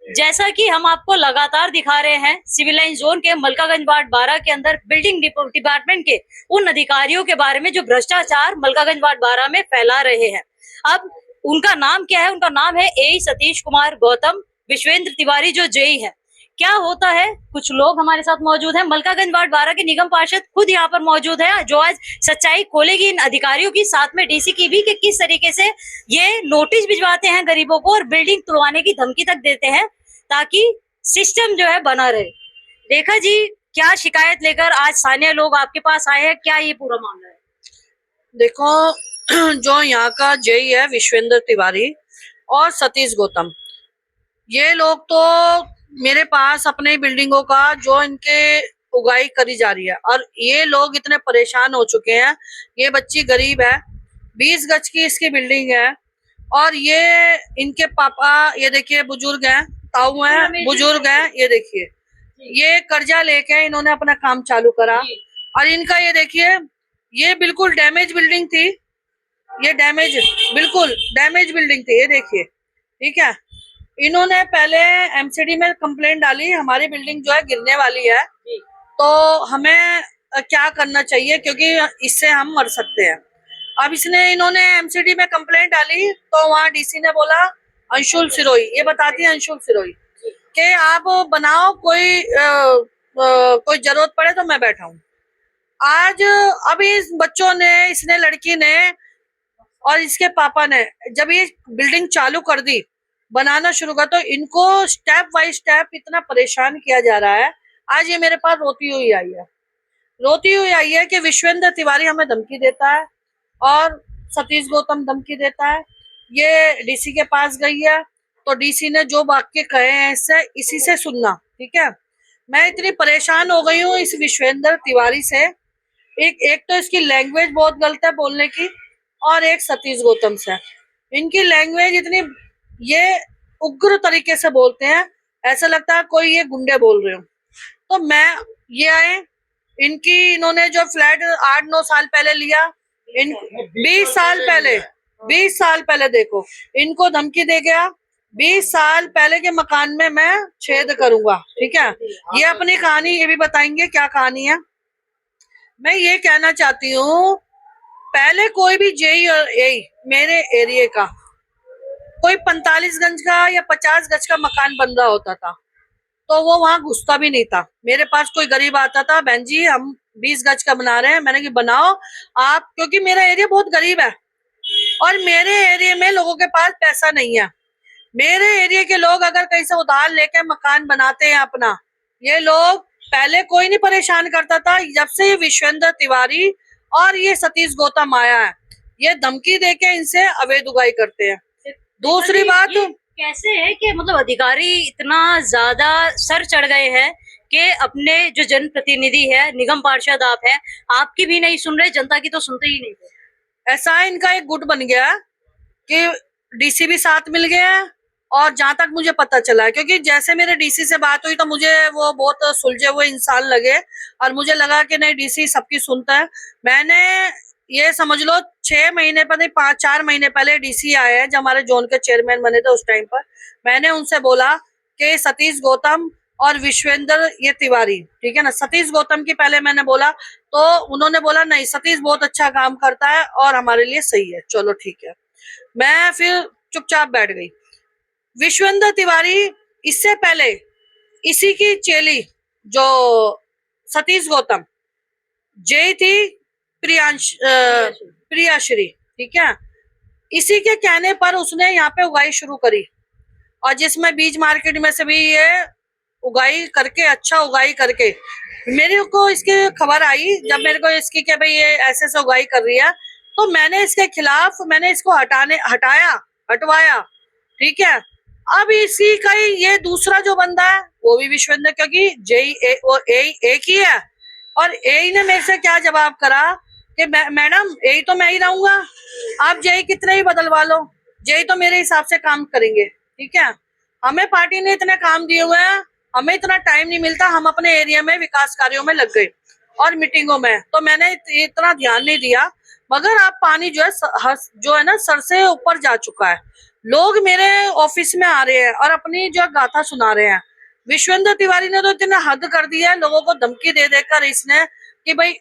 जैसा कि हम आपको लगातार दिखा रहे हैं, सिविल लाइन जोन के मलकागंज वार्ड 12 के अंदर बिल्डिंग डिपार्टमेंट के उन अधिकारियों के बारे में जो भ्रष्टाचार मलकागंज वार्ड 12 में फैला रहे हैं। अब उनका नाम क्या है? उनका नाम है ए सतीश कुमार गौतम, विश्वेंद्र तिवारी जो जेई है। क्या होता है, कुछ लोग हमारे साथ मौजूद हैं। मलकागंज वार्ड 12 के निगम पार्षद खुद यहाँ पर मौजूद है, जो आज सच्चाई खोलेगी इन अधिकारियों की, साथ में डीसी की भी, कि किस तरीके से ये नोटिस भिजवाते हैं गरीबों को और बिल्डिंग तुड़वाने की धमकी तक देते हैं, ताकि सिस्टम जो है बना रहे। रेखा जी, क्या शिकायत लेकर आज स्थानीय लोग आपके पास आए हैं? क्या ये पूरा मामला है? देखो, जो यहाँ का जेई है विश्वेंद्र तिवारी और सतीश गौतम, ये लोग तो मेरे पास अपने बिल्डिंगों का जो इनके उगाई करी जा रही है, और ये लोग इतने परेशान हो चुके हैं। ये बच्ची गरीब है, 20 गज की इसकी बिल्डिंग है, और ये इनके पापा, ये देखिए बुजुर्ग हैं, ताऊ हैं, बुजुर्ग हैं, ये देखिए ये कर्जा लेके इन्होंने अपना काम चालू करा। और इनका ये देखिए, ये बिल्कुल डैमेज बिल्डिंग थी, ये बिल्कुल डैमेज बिल्डिंग थी, ये देखिए, ठीक है। इन्होंने पहले एमसीडी में कंप्लेंट डाली, हमारी बिल्डिंग जो है गिरने वाली है, तो हमें क्या करना चाहिए, क्योंकि इससे हम मर सकते हैं। अब इन्होंने एमसीडी में कंप्लेंट डाली, तो वहाँ डीसी ने बोला, अंशुल सिरोही, ये बताती है अंशुल सिरोही, कि आप बनाओ, कोई जरूरत पड़े तो मैं बैठा हूँ। आज अभी इस बच्चों ने, इसने, लड़की ने और इसके पापा ने जब ये बिल्डिंग चालू कर दी, बनाना शुरू कर, तो इनको स्टेप बाय स्टेप इतना परेशान किया जा रहा है। आज ये मेरे पास रोती हुई आई है कि विश्वेंद्र तिवारी हमें धमकी देता है और सतीश गौतम धमकी देता है। ये डीसी के पास गई है, तो डीसी ने जो वाक्य कहे हैं इसी से सुनना, ठीक है। मैं इतनी परेशान हो गई हूँ इस विश्वेंद्र तिवारी से। एक तो इसकी लैंग्वेज बहुत गलत है बोलने की, और एक सतीश गौतम से, इनकी लैंग्वेज इतनी, ये उग्र तरीके से बोलते हैं, ऐसा लगता है कोई ये गुंडे बोल रहे हो। तो मैं ये आए, इन्होंने जो फ्लैट 8-9 साल पहले लिया, 20 साल पहले देखो, इनको धमकी दे गया, 20 साल पहले के मकान में मैं छेद करूंगा, ठीक है। ये अपनी कहानी ये भी बताएंगे, क्या कहानी है। मैं ये कहना चाहती हूँ, पहले कोई भी जेई मेरे एरिया का कोई 45 गज का या 50 गज का मकान बन रहा होता था, तो वो वहां घुसता भी नहीं था। मेरे पास कोई गरीब आता था, बहन जी हम 20 गज का बना रहे हैं, मैंने कि बनाओ आप, क्योंकि मेरा एरिया बहुत गरीब है और मेरे एरिया में लोगों के पास पैसा नहीं है। मेरे एरिया के लोग अगर कहीं से उधार लेके मकान बनाते हैं अपना, ये लोग पहले कोई नहीं परेशान करता था। जब से ये विश्वेंद्र तिवारी और ये सतीश गौतम आया है, ये धमकी देके इनसे अवैध उगाई करते हैं। दूसरी बात, कैसे है कि मतलब अधिकारी इतना ज्यादा सर चढ़ गए हैं कि अपने जो जनप्रतिनिधि है, निगम पार्षद आप हैं, आपकी भी नहीं सुन रहे, जनता की तो सुनते ही नहीं थे। ऐसा इनका एक गुट बन गया कि डीसी भी साथ मिल गया है। और जहां तक मुझे पता चला है, क्योंकि जैसे मेरे डीसी से बात हुई तो मुझे वो बहुत सुलझे हुए इंसान लगे, और मुझे लगा कि नहीं, डीसी सबकी सुनता है। मैंने ये समझ लो 6 महीने पर नहीं, 4 महीने पहले डीसी आए हैं, जब हमारे जोन के चेयरमैन बने थे उस टाइम पर, मैंने उनसे बोला कि सतीश गौतम और विश्वेंद्र ये तिवारी, ठीक है ना, सतीश गौतम की पहले मैंने बोला, तो उन्होंने बोला नहीं, सतीश बहुत अच्छा काम करता है और हमारे लिए सही है, चलो ठीक है। मैं फिर चुपचाप बैठ गई। विश्वेंद्र तिवारी इससे पहले इसी की चेली, जो सतीश गौतम, जय थी प्रियाश्री, ठीक है, इसी के कहने पर उसने यहाँ पे उगाई शुरू करी, और जिसमें बीज मार्केट में से भी ये उगाई करके, अच्छा उगाई करके, मेरे को इसकी खबर आई जब मेरे को इसकी कि भाई ये ऐसे से उगाई कर रही है, तो मैंने इसके खिलाफ, मैंने इसको हटवाया, ठीक है। अब इसी का ही ये दूसरा जो बंदा है वो भी विश्वेंद्र, क्योंकि जेई एक ही है, और ए ने मेरे से क्या जवाब करा कि मैडम ए तो मैं ही रहूंगा, आप जेई कितने ही बदलवा लो, जेई तो मेरे हिसाब से काम करेंगे, ठीक है। हमें पार्टी ने इतने काम दिए हुए हैं, हमें इतना टाइम नहीं मिलता, हम अपने एरिया में विकास कार्यों में लग गए। और मीटिंगों में, तो मैंने इतना ध्यान नहीं दिया। मगर अब पानी जो है जो है ना सर से ऊपर जा चुका है। लोग मेरे ऑफिस में आ रहे हैं और अपनी जो गाथा सुना रहे हैं। विश्वेंद्र तिवारी ने तो इतने हद कर दिया है, लोगों को धमकी दे देकर इसने कि भाई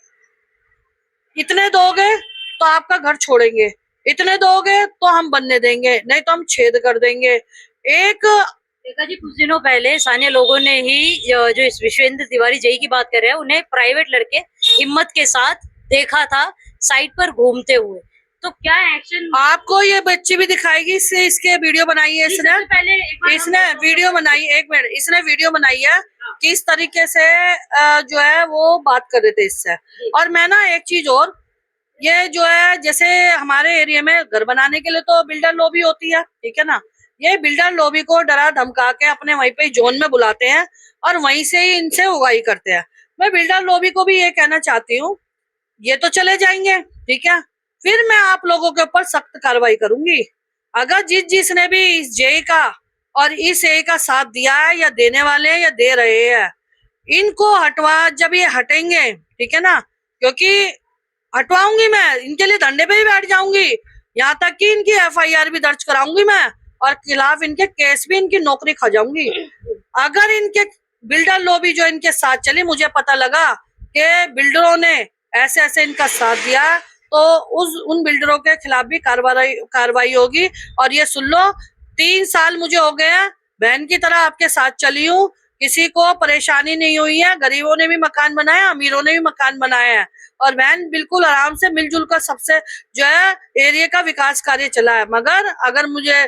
इतने दोगे तो आपका घर छोड़ेंगे, इतने दोगे तो हम बनने देंगे, नहीं तो हम छेद कर देंगे। एक देखा जी, कुछ दिनों पहले स्थानीय लोगों ने ही जो इस विश्वेंद्र तिवारी जई की बात कर रहे हैं, उन्हें प्राइवेट लड़के हिम्मत के साथ देखा था साइट पर घूमते हुए। तो क्या एक्शन आपको ये बच्ची भी दिखाएगी, इसके वीडियो बनाई है इसने, पहले एक बार इसने वीडियो बनाई, एक मिनट, इसने वीडियो बनाई है किस तरीके से जो है वो बात कर रहे थे इससे। और मैं ना एक चीज और, ये जो है जैसे हमारे एरिया में घर बनाने के लिए तो बिल्डर लॉबी होती है, ठीक है ना, ये बिल्डर लॉबी को डरा धमका के अपने वहीं पे जोन में बुलाते हैं और वहीं से ही इनसे उगाई करते हैं। मैं बिल्डर लॉबी को भी ये कहना चाहती हूँ, ये तो चले जाएंगे, ठीक है, फिर मैं आप लोगों के ऊपर सख्त कार्रवाई करूंगी। अगर जिसने भी इस जेई का और इस ए का साथ दिया है या देने वाले हैं या दे रहे हैं, इनको हटवा, जब ये हटेंगे, ठीक है ना, क्योंकि हटवाऊंगी मैं, इनके लिए धरने पे भी बैठ जाऊंगी, यहाँ तक कि इनकी एफआईआर भी दर्ज कराऊंगी मैं और खिलाफ इनके केस भी, इनकी नौकरी खा जाऊंगी। अगर इनके बिल्डर लॉबी जो इनके साथ चली, मुझे पता लगा कि बिल्डरों ने ऐसे ऐसे इनका साथ दिया, तो उन बिल्डरों के खिलाफ भी कार्रवाई होगी। और ये सुन लो, 3 साल मुझे हो गए हैं, बहन की तरह आपके साथ चली हूँ, किसी को परेशानी नहीं हुई है, गरीबों ने भी मकान बनाया, अमीरों ने भी मकान बनाया है, और बहन बिल्कुल आराम से मिलजुल कर सबसे जो है एरिया का विकास कार्य चला है। मगर अगर मुझे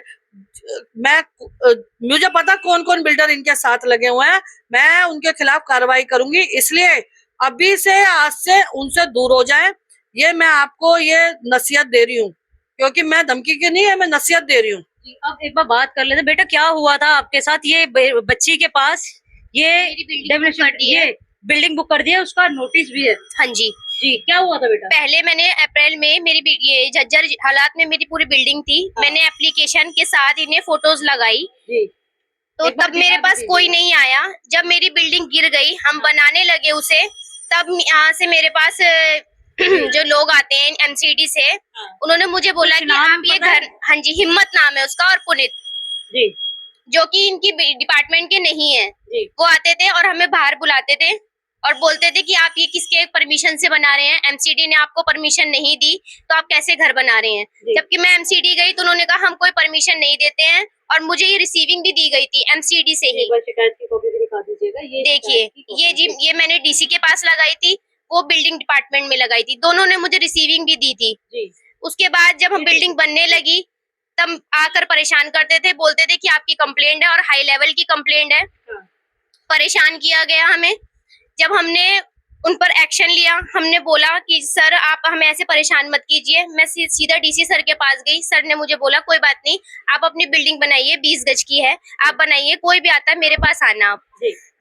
पता कौन कौन बिल्डर इनके साथ लगे हुए हैं, मैं उनके खिलाफ कार्रवाई करूंगी। इसलिए अभी से, आज से उनसे दूर हो जाएं, ये मैं आपको ये नसीहत दे रही हूँ, क्योंकि मैं धमकी की नहीं है, मैं नसीहत दे रही हूँ। अब एक बार बात कर लेते, बेटा क्या हुआ था आपके साथ? ये बच्ची के पास ये बिल्डिंग बुक कर दिया, उसका नोटिस भी है। हाँ जी जी, क्या हुआ था बेटा? पहले मैंने अप्रैल में ये जर्जर हालात में मेरी पूरी बिल्डिंग थी, मैंने एप्लीकेशन के साथ इन्हें फोटोज लगाई जी। तो तब मेरे पास कोई नहीं आया। जब मेरी बिल्डिंग गिर गई, हम बनाने लगे उसे, तब यहाँ से मेरे पास जो लोग आते हैं एमसीडी से, उन्होंने मुझे बोला कि आप ये घर, हाँ जी, हिम्मत नाम है उसका और पुनीत जी, जो कि इनकी डिपार्टमेंट के नहीं है, वो आते थे और हमें बाहर बुलाते थे और बोलते थे कि आप ये किसके परमिशन से बना रहे हैं, एमसीडी ने आपको परमिशन नहीं दी तो आप कैसे घर बना रहे हैं। जबकि मैं एमसीडी गई तो उन्होंने कहा हम कोई परमिशन नहीं देते हैं, और मुझे ये रिसीविंग भी दी गई थी एमसीडी से ही। शिकायत की कॉपी भी दिखा दीजिएगा। ये देखिए, ये मैंने डीसी के पास लगाई थी, वो बिल्डिंग डिपार्टमेंट में लगाई थी, दोनों ने मुझे रिसीविंग भी दी थी। उसके बाद जब हम बिल्डिंग बनने लगी तब आकर परेशान करते थे, बोलते थे कि आपकी कंप्लेंट है और हाई लेवल की कंप्लेंट है। परेशान किया गया हमें। जब हमने उन पर एक्शन लिया, हमने बोला कि सर आप हमें ऐसे परेशान मत कीजिए। मैं सीधा डीसी सर के पास गई, सर ने मुझे बोला कोई बात नहीं, आप अपनी बिल्डिंग बनाइए, 20 गज की है, आप बनाइए, कोई भी आता है मेरे पास आना आप।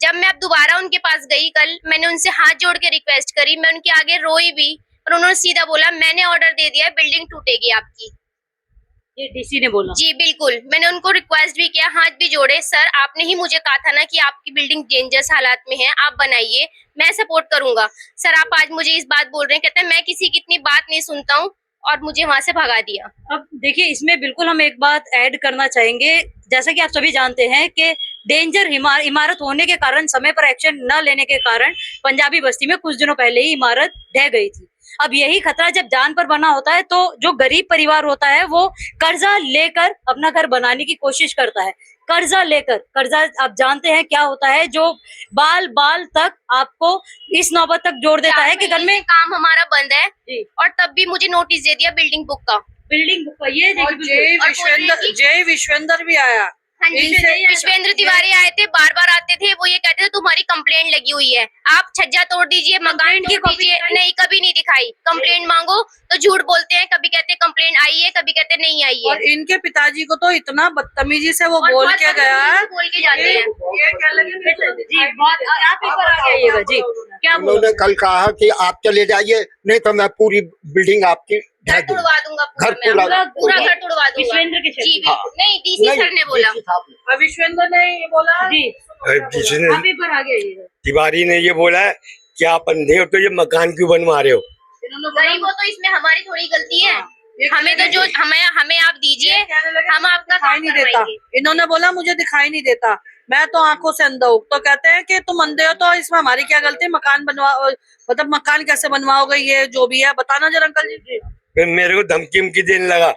जब मैं अब दोबारा उनके पास गई कल, मैंने उनसे हाथ जोड़ के रिक्वेस्ट करी, मैं उनके आगे रोई भी, और उन्होंने सीधा बोला मैंने ऑर्डर दे दिया है, बिल्डिंग टूटेगी आपकी। ये डीसी ने बोला? जी बिल्कुल। मैंने उनको रिक्वेस्ट भी किया, हाथ भी जोड़े, सर आपने ही मुझे कहा था ना कि आपकी बिल्डिंग डेंजरस हालात में है, आप बनाइए, मैं सपोर्ट करूंगा। सर आप आज मुझे इस बात बोल रहे हैं, कहते हैं मैं किसी की इतनी बात नहीं सुनता हूँ, और मुझे वहां से भगा दिया। अब देखिए, इसमें बिल्कुल हम एक बात ऐड करना चाहेंगे। जैसा कि आप सभी जानते हैं कि डेंजर इमारत होने के कारण, समय पर एक्शन न लेने के कारण पंजाबी बस्ती में कुछ दिनों पहले ही इमारत ढह गई थी। अब यही खतरा जब जान पर बना होता है तो जो गरीब परिवार होता है वो कर्जा लेकर अपना घर बनाने की कोशिश करता है। कर्जा आप जानते हैं क्या होता है, जो बाल तक आपको इस नौबत तक जोड़ देता है कि घर में काम हमारा बंद है, और तब भी मुझे नोटिस दे दिया बिल्डिंग बुक का। ये जय विश्वेंद्र भी आया। हाँ जी, विश्वेंद्र तिवारी आए थे, बार बार आते थे, वो ये कहते थे तुम्हारी कंप्लेंट लगी हुई है, आप छज्जा तोड़ दीजिए, मकान की दीजिए। नहीं, कभी नहीं दिखाई। कंप्लेंट मांगो तो झूठ बोलते हैं, कभी कहते कंप्लेंट आई है, कभी कहते नहीं आई है। और इनके पिताजी को तो इतना बदतमीजी से वो बोल के गया है, बोल के जाते हैं। ये क्या लगे जी, आप एक बार आगे आइएगा जी। क्या उन्होंने कल कहा कि आप चले जाइए, नहीं तो मैं पूरी बिल्डिंग आपकी घर तुड़वा दूंगा, पूरा घर तुड़वा दूंगा। विश्वेंद्र के जी नहीं, डीसी सर ने बोला। विश्वेंद्र ने ये बोला जी, जिसने आप एक बार आगे आइएगा। तिवारी ने ये बोला है क्या आप अंधे हो तो ये मकान क्यों बनवा रहे हो? इन्होंने बोला गरीबों तो इसमें हमारी थोड़ी गलती है। ये हमें तो जो हमें आप दीजिए, कहने लगे, हम आपका दिखाई काम नहीं देता। करवाएंगे। इन्होंने बोला मुझे दिखाई नहीं देता, मैं तो आंखों से अंधा हूँ। तो कहते हैं कि तुम अंधे हो तो इसमें हमारी क्या गलती है? मकान बनवा मतलब मकान कैसे बनवाओगे? ये जो भी है बताना जरा अंकल जी। फिर मेरे को धमकी उमकी देने लगा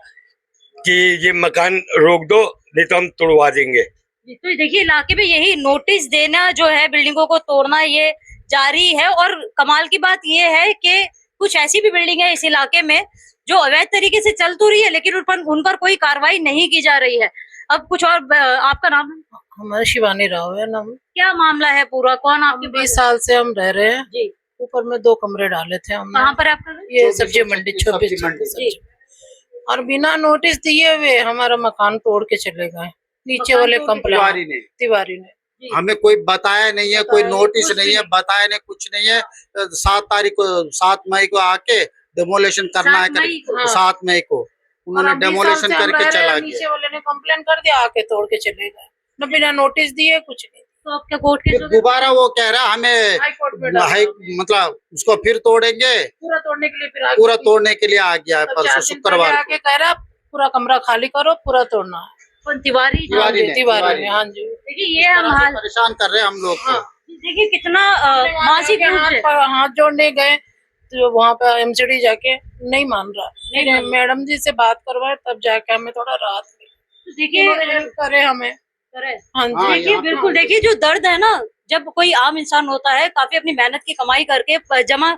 कि ये मकान रोक दो नहीं तो हम तोड़वा देंगे। जी, तो देखिए इलाके में यही नोटिस देना जो है, बिल्डिंगों को तोड़ना ये जारी है। और कमाल की बात ये है कि कुछ ऐसी भी बिल्डिंग है इस इलाके में जो अवैध तरीके से चल तो रही है, लेकिन उन पर कोई कार्रवाई नहीं की जा रही है। अब कुछ और आपका नाम है? हमारा शिवानी राव है नाम। क्या मामला है पूरा? कौन आपके 20 साल से हम रह रहे हैं। जी, ऊपर में 2 कमरे डाले थे हमने। कहाँ पर है आपका घर? ये सब्जी मंडी 26 जी। और बिना नोटिस दिए हुए हमारा मकान तोड़ के चले गए नीचे वाले तिवारी ने तिवारी ने। हमें कोई बताया नहीं है, कोई नोटिस नहीं है, बताया नहीं, कुछ नहीं है। 7 मई को आके डेमोलेशन करना है 7 मई को उन्होंने डेमोलेशन करके चला नीचे गया। वाले ने कंप्लेन कर दिया, आके तोड़ के चले गए। न बिना नोटिस दिए कुछ नहीं। तो आपके कोर्ट के फिर दोबारा वो कह रहा हमें हाई कोर्ट में डाला। मतलब उसको फिर तोड़ेंगे, पूरा तोड़ने के लिए फिर आगे पूरा तोड़ने के लिए आ गया है तब परसों 4 दिन शुक्रवार पहले को। आके कह रहा पूरा कमरा खाली करो, पूरा तोड़ना है। तिवारी जो- तिवारी ने, तिवारी ने, हाँ जी। देखिए ये हम तरह से हाल परेशान कर रहे हैं हम लोग को। देखिए कितना मानसिक रूप से हाथ जोड़ने गए तो वहाँ पे एमसीडी जाके नहीं मान रहा। फिर मैडम जी से बात करवाए तब जाके हमें थोड़ा राहत मिली। तो देखिए उन्होंने हेल्प करे हमें। करे। हाँ जी। हाँ, देखिए यहाँ बिल्कुल, देखिए जो दर्द है ना, जब कोई आम इंसान होता है काफी अपनी मेहनत की कमाई करके जमा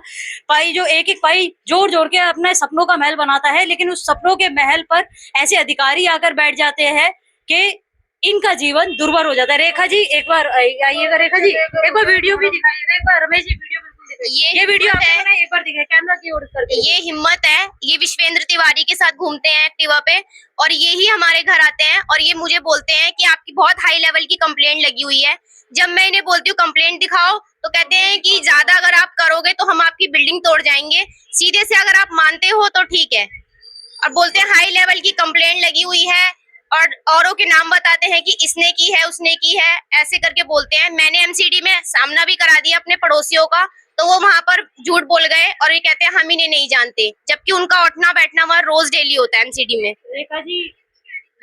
पाई, जो एक एक पाई जोड़ जोड़ के अपने सपनों का महल बनाता है, लेकिन उस सपनों के महल पर ऐसे अधिकारी आकर बैठ जाते हैं कि इनका जीवन दुर्भर हो जाता है। रेखा जी एक बार आइएगा, रेखा जी एक बार वीडियो भी दिखाइएगा, एक बार रमेश जी वीडियो बिल्कुल दिखाइए। ये वीडियो हिम्मत आपने है। बनाई, एक बार दिखाइए कैमरा की ओर करके। ये हिम्मत है, ये विश्वेंद्र तिवारी के साथ घूमते हैं एक्टिवा पे और ये ही हमारे घर आते हैं और ये मुझे बोलते हैं कि आपकी बहुत हाई लेवल की कंप्लेंट लगी हुई है। जब मैं इन्हें बोलती हूँ कंप्लेंट दिखाओ तो कहते हैं कि ज्यादा अगर आप करोगे तो हम आपकी बिल्डिंग तोड़ जाएंगे, सीधे से अगर आप मानते हो तो ठीक है। और बोलते हैं हाई लेवल की कंप्लेंट लगी हुई है और औरों के नाम बताते हैं कि इसने की है, उसने की है, ऐसे करके बोलते हैं। मैंने एमसीडी में सामना भी करा दिया अपने पड़ोसियों का, तो वो वहां पर झूठ बोल गए और ये कहते हैं हम इन्हें नहीं जानते, जबकि उनका उठना बैठना वहां रोज डेली होता है एमसीडी में। रेखा जी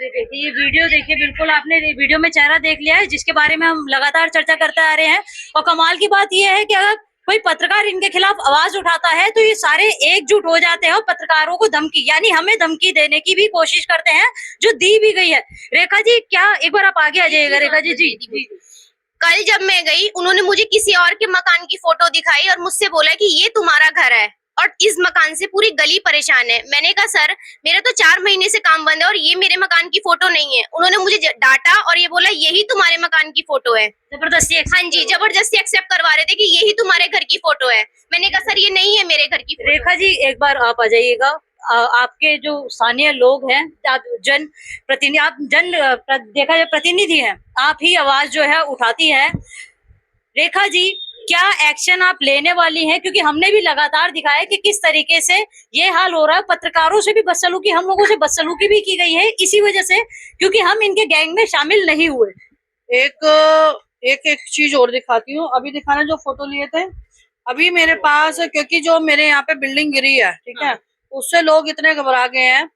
देखिए, ये वीडियो देखिए, बिल्कुल आपने वीडियो में चेहरा देख लिया है जिसके बारे में हम लगातार चर्चा करते आ रहे हैं। और कमाल की बात यह है कि अगर कोई पत्रकार इनके खिलाफ आवाज उठाता है तो ये सारे एकजुट हो जाते हैं और पत्रकारों को धमकी, यानी हमें धमकी देने की भी कोशिश करते हैं, जो दी भी गई है। रेखा जी क्या एक बार आप आगे आ जाइएगा। रेखा जी जी कल जब मैं गई उन्होंने मुझे किसी और के मकान की फोटो दिखाई और मुझसे बोला कि ये तुम्हारा घर है और इस मकान से पूरी गली परेशान है। मैंने कहा सर मेरा तो 4 महीने से काम बंद है और ये मेरे मकान की फोटो नहीं है। उन्होंने मुझे डांटा और ये बोला यही तुम्हारे मकान की फोटो है। जबरदस्ती हाँ जी, जबरदस्ती एक्सेप्ट करवा रहे थे कि यही तुम्हारे घर की फोटो है। मैंने कहा सर ये नहीं है मेरे घर की फोटो। रेखा जी एक बार आप आ जाइएगा। आपके जो स्थानीय लोग हैं, आप जन प्रतिनिधि, आप देखा जाए प्रतिनिधि हैं, आप ही आवाज जो है उठाती है। रेखा जी क्या एक्शन आप लेने वाली हैं? क्योंकि हमने भी लगातार दिखाया कि किस तरीके से ये हाल हो रहा है। पत्रकारों से भी बदसलूकी, हम लोगों से बदसलूकी भी की गई है इसी वजह से, क्योंकि हम इनके गैंग में शामिल नहीं हुए। एक चीज और दिखाती हूँ। अभी दिखाना जो फोटो लिए थे अभी मेरे पास, क्योंकि जो मेरे यहाँ पे बिल्डिंग गिरी है, ठीक है, उससे लोग इतने घबरा गए हैं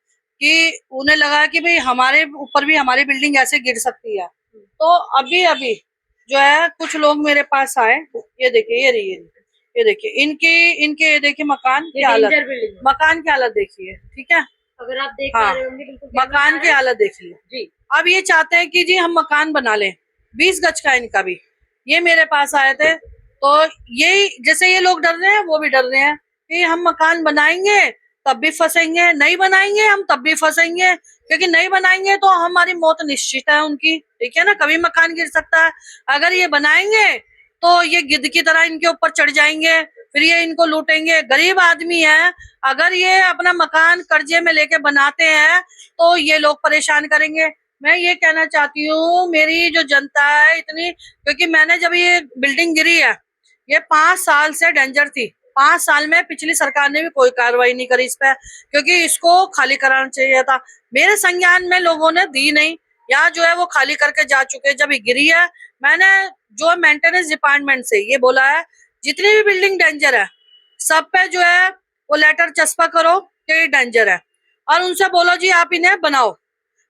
कि उन्हें लगा कि भाई हमारे ऊपर भी हमारी बिल्डिंग ऐसे गिर सकती है। तो अभी जो है कुछ लोग मेरे पास आए। ये देखिए, ये देखिए इनके ये देखिए मकान की हालत देखिए, ठीक है। अगर आप देख हाँ, पा रहे होंगे बिल्कुल मकान की हालत देखिए जी। अब ये चाहते हैं कि जी हम मकान बना लें, 20 गज का इनका भी। ये मेरे पास आए थे तो यही, जैसे ये लोग डर रहे हैं वो भी डर रहे हैं कि हम मकान बनाएंगे तब भी फंसेंगे, नहीं बनाएंगे हम तब भी फंसेंगे, क्योंकि नहीं बनाएंगे तो हमारी मौत निश्चित है उनकी, ठीक है ना। कभी मकान गिर सकता है। अगर ये बनाएंगे तो ये गिद्ध की तरह इनके ऊपर चढ़ जाएंगे, फिर ये इनको लूटेंगे। गरीब आदमी है, अगर ये अपना मकान कर्जे में लेके बनाते हैं तो ये लोग परेशान करेंगे। मैं ये कहना चाहती हूँ, मेरी जो जनता है इतनी, क्योंकि मैंने जब ये बिल्डिंग गिरी है, ये 5 साल से डेंजर थी। 5 साल में पिछली सरकार ने भी कोई कार्रवाई नहीं करी इस पे, क्योंकि इसको खाली कराना चाहिए था। मेरे संज्ञान में लोगों ने दी नहीं, या जो है वो खाली करके जा चुके। जब ये गिरी है, मैंने जो मेंटेनेंस डिपार्टमेंट से ये बोला है, जितनी भी बिल्डिंग डेंजर है सब पे जो है वो लेटर चस्पा करो कि ये डेंजर है, और उनसे बोलो जी आप इन्हें बनाओ।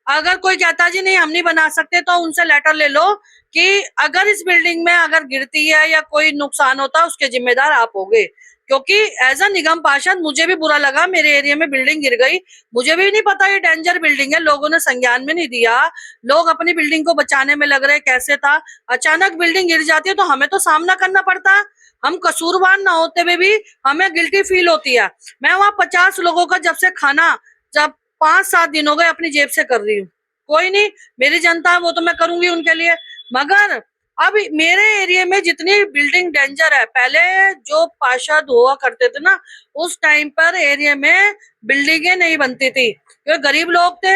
अगर कोई कहता जी नहीं हम नहीं बना सकते तो उनसे लेटर ले लो कि अगर इस बिल्डिंग में अगर गिरती है या कोई नुकसान होता है उसके जिम्मेदार आप होगे। क्योंकि एज अ निगम पार्षद मुझे भी बुरा लगा, मेरे एरिया में बिल्डिंग गिर गई, मुझे भी नहीं पता ये डेंजर बिल्डिंग है, लोगों ने संज्ञान में नहीं दिया, लोग अपनी बिल्डिंग को बचाने में लग रहे, कैसे था अचानक बिल्डिंग गिर जाती है तो हमें तो सामना करना पड़ता है, हम कसूरवार ना होते हुए भी हमें गिल्टी फील होती है। मैं वहाँ 50 लोगों का जब से खाना जब 5-7 दिन हो गए अपनी जेब से कर रही हूँ, कोई नहीं मेरी जनता है वो तो मैं करूंगी उनके लिए। मगर अब मेरे एरिया में जितनी बिल्डिंग डेंजर है, पहले जो पार्षद हुआ करते थे ना उस टाइम पर एरिया में बिल्डिंगें नहीं बनती थी क्योंकि गरीब लोग थे,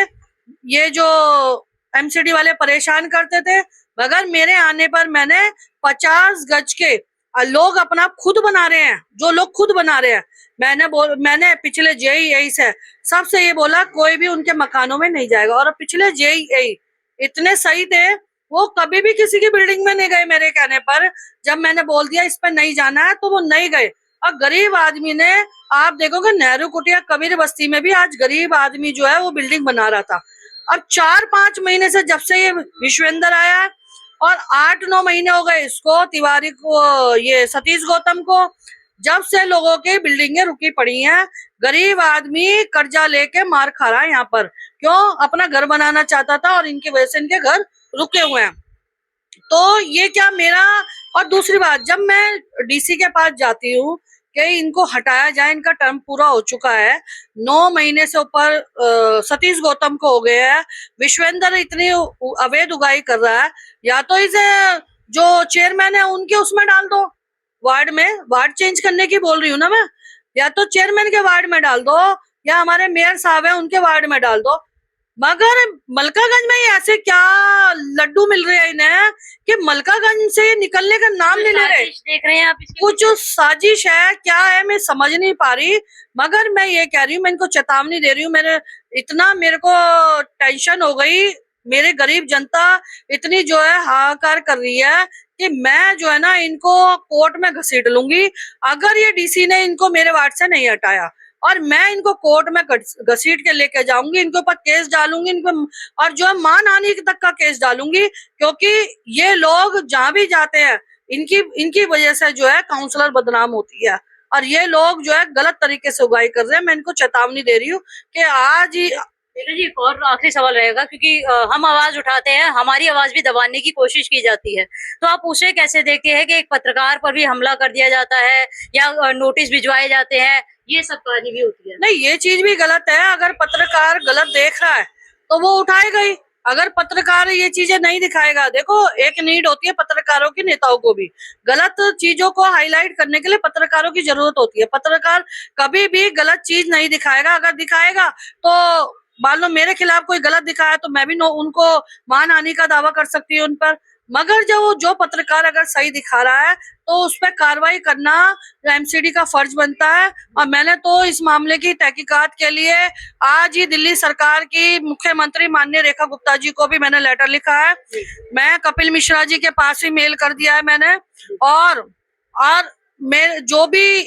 ये जो एमसीडी वाले परेशान करते थे। मगर मेरे आने पर मैंने 50 गज के लोग अपना खुद बना रहे हैं, जो लोग खुद बना रहे हैं, मैंने पिछले जेईई से सबसे ये बोला कोई भी उनके मकानों में नहीं जाएगा, और पिछले जेईई इतने सही थे वो कभी भी किसी की बिल्डिंग में नहीं गए मेरे कहने पर। जब मैंने बोल दिया इस पर नहीं जाना है तो वो नहीं गए। और गरीब आदमी ने, आप देखोगे नेहरू कुटिया कबीर बस्ती में भी आज गरीब आदमी जो है वो बिल्डिंग बना रहा था। अब 4-5 महीने से जब से ये विश्वेंद्र आया है और 8-9 महीने हो गए इसको तिवारी को, ये सतीश गौतम को, जब से लोगों की बिल्डिंगें रुकी पड़ी हैं, गरीब आदमी कर्जा लेके मार खा रहा है यहाँ पर। क्यों? अपना घर बनाना चाहता था और इनकी वजह से इनके घर रुके हुए हैं। तो ये क्या मेरा, और दूसरी बात जब मैं डीसी के पास जाती हूँ कि इनको हटाया जाए, इनका टर्म पूरा हो चुका है, 9 महीने से ऊपर सतीश गौतम को हो गया है, विश्वेंद्र इतनी अवैध उगाई कर रहा है, या तो इसे जो चेयरमैन है उनके उसमें डाल दो वार्ड में, वार्ड चेंज करने की बोल रही हूँ ना मैं, या तो चेयरमैन के वार्ड में डाल दो या हमारे मेयर साहब है उनके वार्ड में डाल दो। मगर मलकागंज में ये ऐसे क्या लड्डू मिल रहे हैं इन्हें कि मलकागंज से ये निकलने का नाम नहीं ले रहे। देख रहे हैं आप इसके कुछ साजिश है क्या है मैं समझ नहीं पा रही। मगर मैं ये कह रही हूँ, मैं इनको चेतावनी दे रही हूँ, मेरे को टेंशन हो गई, मेरे गरीब जनता इतनी जो है हाहाकार कर रही है कि मैं जो है ना इनको कोर्ट में घसीट लूंगी अगर ये डीसी ने इनको मेरे वार्ड से नहीं हटाया, और मैं इनको कोर्ट में घसीट के लेके जाऊंगी, इनके ऊपर केस डालूंगी, इनको और जो है मानहानि तक का केस डालूंगी, क्योंकि ये लोग जहां भी जाते हैं इनकी वजह से जो है काउंसलर बदनाम होती है, और ये लोग जो है गलत तरीके से उगाई कर रहे हैं। मैं इनको चेतावनी दे रही हूँ कि आज ही नीरज जी, एक और आखिरी सवाल रहेगा क्योंकि हम आवाज उठाते हैं, हमारी आवाज भी दबाने की कोशिश की जाती है, तो आप उसे कैसे देखते हैं कि एक पत्रकार पर भी हमला कर दिया जाता है या नोटिस भिजवाए जाते हैं, ये सब कहानी भी होती है? नहीं, ये चीज भी गलत है। अगर पत्रकार गलत देख रहा है तो वो उठाएगा ही, अगर पत्रकार ये चीजें नहीं दिखाएगा, देखो एक नीड होती है पत्रकारों की, नेताओं को भी गलत चीजों को हाईलाइट करने के लिए पत्रकारों की जरूरत होती है। पत्रकार कभी भी गलत चीज नहीं दिखाएगा, अगर दिखाएगा तो मान लो मेरे खिलाफ कोई गलत दिखाया तो मैं भी उनको मानहानि का दावा कर सकती हूँ उन पर। मगर जो पत्रकार अगर सही दिखा रहा है तो उस पर कार्रवाई करना एमसीडी का फर्ज बनता है। और मैंने तो इस मामले की तहकीकात के लिए आज ही दिल्ली सरकार की मुख्यमंत्री माननीय रेखा गुप्ता जी को भी मैंने लेटर लिखा है, मैं कपिल मिश्रा जी के पास भी मेल कर दिया है मैंने, और मैं जो भी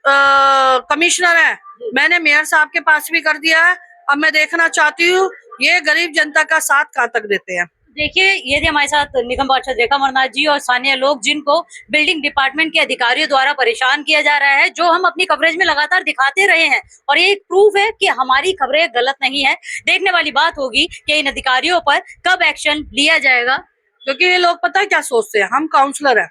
कमिश्नर है मैंने मेयर साहब के पास भी कर दिया है। अब मैं देखना चाहती हूँ ये गरीब जनता का साथ कहाँ तक देते हैं। देखिए, ये थे हमारे साथ निगम पार्षद रेखा अमरनाथ जी और स्थानीय लोग जिनको बिल्डिंग डिपार्टमेंट के अधिकारियों द्वारा परेशान किया जा रहा है, जो हम अपनी कवरेज में लगातार दिखाते रहे हैं, और ये एक प्रूफ है कि हमारी खबरें गलत नहीं है। देखने वाली बात होगी कि इन अधिकारियों पर कब एक्शन लिया जाएगा, क्योंकि ये लोग पता है क्या सोचते हैं, हम काउंसलर है,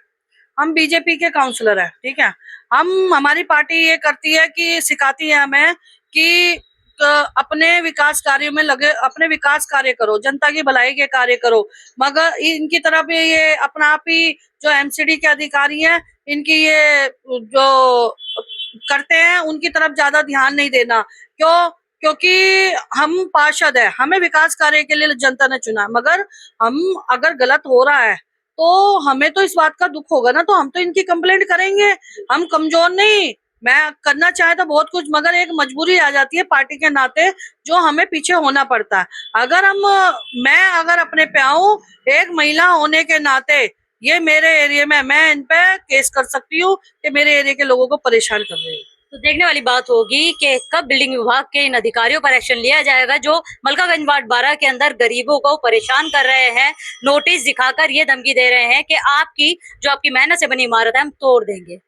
हम बीजेपी के काउंसलर है, ठीक है, हमारी पार्टी ये करती है कि सिखाती है हमें कि अपने विकास कार्यों में लगे, अपने विकास कार्य करो, जनता की भलाई के कार्य करो। मगर इनकी तरफ ये अपना आप ही जो एमसीडी के अधिकारी हैं इनकी ये जो करते हैं उनकी तरफ ज्यादा ध्यान नहीं देना। क्योंकि हम पार्षद है, हमें विकास कार्य के लिए जनता ने चुना, मगर हम अगर गलत हो रहा है तो हमें तो इस बात का दुख होगा ना, तो हम तो इनकी कंप्लेंट करेंगे। हम कमजोर नहीं, मैं करना चाहे तो बहुत कुछ, मगर एक मजबूरी आ जाती है पार्टी के नाते जो हमें पीछे होना पड़ता है। मैं अगर अपने पे आऊं एक महिला होने के नाते, ये मेरे एरिया में, मैं इन पे केस कर सकती हूँ कि मेरे एरिया के लोगों को परेशान कर रहे हैं। तो देखने वाली बात होगी कि कब बिल्डिंग विभाग के इन अधिकारियों पर एक्शन लिया जाएगा जो मलकागंज वार्ड 12 के अंदर गरीबों को परेशान कर रहे हैं, नोटिस दिखाकर ये धमकी दे रहे हैं कि आपकी जो आपकी मेहनत से बनी इमारत है हम तोड़ देंगे।